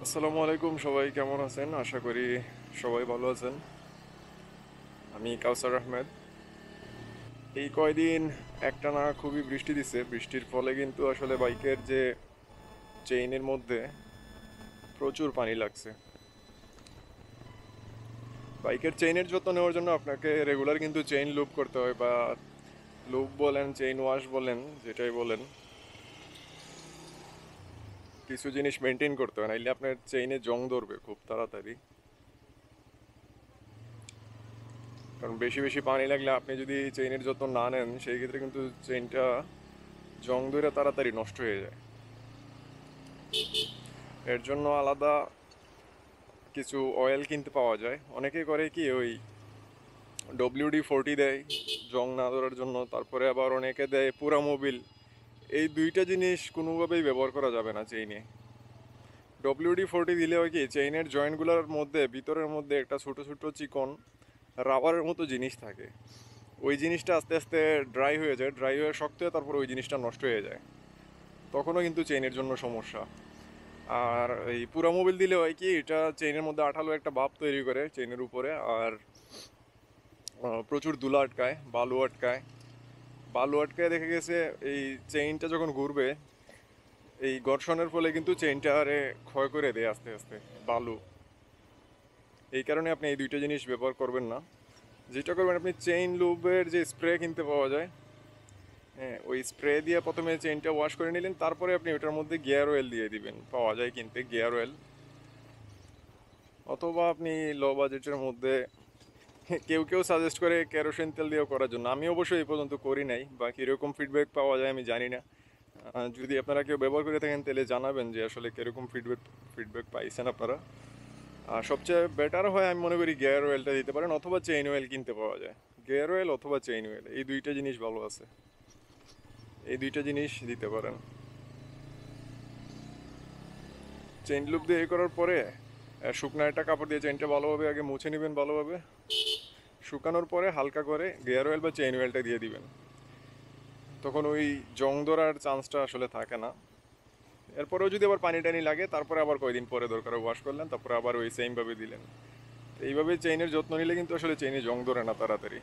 আসসালামু আলাইকুম, সবাই কেমন আছেন? আশা করি সবাই ভালো আছেন। আমি কাউসার আহমেদ। এই কয়দিন একটানা খুবই বৃষ্টি দিছে। বৃষ্টির ফলে কিন্তু আসলে বাইকের যে চেইনের মধ্যে প্রচুর পানি লাগছে। বাইকের চেইনের যত্ন নেওয়ার জন্য আপনাকে রেগুলার কিন্তু চেইন লুপ করতে হয়, বা লুপ বলেন, চেইন ওয়াশ বলেন, যেটাই বলেন, কিছু জিনিস মেনটেন করতে হয়, নাইলে আপনার চেইনে জং ধরবে খুব তাড়াতাড়ি। কারণ বেশি বেশি পানি লাগলে আপনি যদি চেইনের যত্ন না নেন, সেই ক্ষেত্রে কিন্তু চেইনটা জং ধরে তাড়াতাড়ি নষ্ট হয়ে যায়। এর জন্য আলাদা কিছু অয়েল কিনতে পাওয়া যায়। অনেকে করে কি, ওই WD-40 দেয় জং না ধরার জন্য, তারপরে আবার অনেকে দেয় পুরা মোবিল। এই দুইটা জিনিস কোনোভাবেই ব্যবহার করা যাবে না চেইনে। WD-40 দিলে হয় কি, চেইনের জয়েন্টগুলোর মধ্যে, ভিতরের মধ্যে একটা ছোট ছোট চিকন রাবারের মতো জিনিস থাকে। ওই জিনিসটা আস্তে আস্তে ড্রাই হয়ে যায়, ড্রাই হয়ে শক্ত হয়ে তারপর ওই জিনিসটা নষ্ট হয়ে যায়। তখনও কিন্তু চেইনের জন্য সমস্যা। আর এই পুরা মোবিল দিলে হয় কি, এটা চেইনের মধ্যে আঠালো একটা ভাব তৈরি করে চেইনের উপরে, আর প্রচুর ধুলা আটকায়, বালু আটকায়। বালু আটকায় দেখা গেছে এই চেইনটা যখন ঘুরবে, এই ঘর্ষণের ফলে কিন্তু চেইনটা আরে ক্ষয় করে দেয় আস্তে আস্তে বালু। এই কারণে আপনি এই দুইটা জিনিস ব্যবহার করবেন না। যেটা করবেন, আপনি চেইন লুবের যে স্প্রে কিনতে পাওয়া যায়, হ্যাঁ, ওই স্প্রে দিয়ে প্রথমে চেইনটা ওয়াশ করে নিলেন, তারপরে আপনি ওটার মধ্যে গিয়ার অয়েল দিয়ে দিবেন। পাওয়া যায় কিনতে গিয়ার অয়েল। অথবা আপনি লো বাজেটের মধ্যে কেউ কেউ সাজেস্ট করে কেরোসিন তেল দিয়েও করার জন্য। আমি অবশ্যই এই পর্যন্ত করি নাই, বা কীরকম ফিডব্যাক পাওয়া যায় আমি জানি না। যদি আপনারা কেউ ব্যবহার করে থাকেন তাহলে জানাবেন যে আসলে কীরকম ফিডব্যাক পাইছেন আপনারা। আর সবচেয়ে বেটার হয় আমি মনে করি গিয়ার অয়েলটা দিতে পারেন, অথবা চেইন অয়েল কিনতে পাওয়া যায়। গিয়ার অয়েল অথবা চেইন অয়েল, এই দুইটা জিনিস ভালো আছে, এই দুইটা জিনিস দিতে পারেন। চেইন লুপ দিয়ে এ করার পরে শুকনো একটা কাপড় দিয়ে চেইনটা ভালোভাবে আগে মুছে নেবেন ভালোভাবে। শুকানোর পরে হালকা করে গিয়ার অয়েল বা চেইন অয়েলটা দিয়ে দিবেন। তখন ওই জং ধরার চান্সটা আসলে থাকে না। এরপরেও যদি আবার পানি টানি লাগে, তারপরে আবার কয়দিন পরে দরকার ওয়াশ করলেন, তারপরে আবার ওই সেমভাবে দিলেন। এইভাবে চেইনের যত্ন নিলে কিন্তু আসলে চেইনে জং ধরে না তাড়াতাড়ি।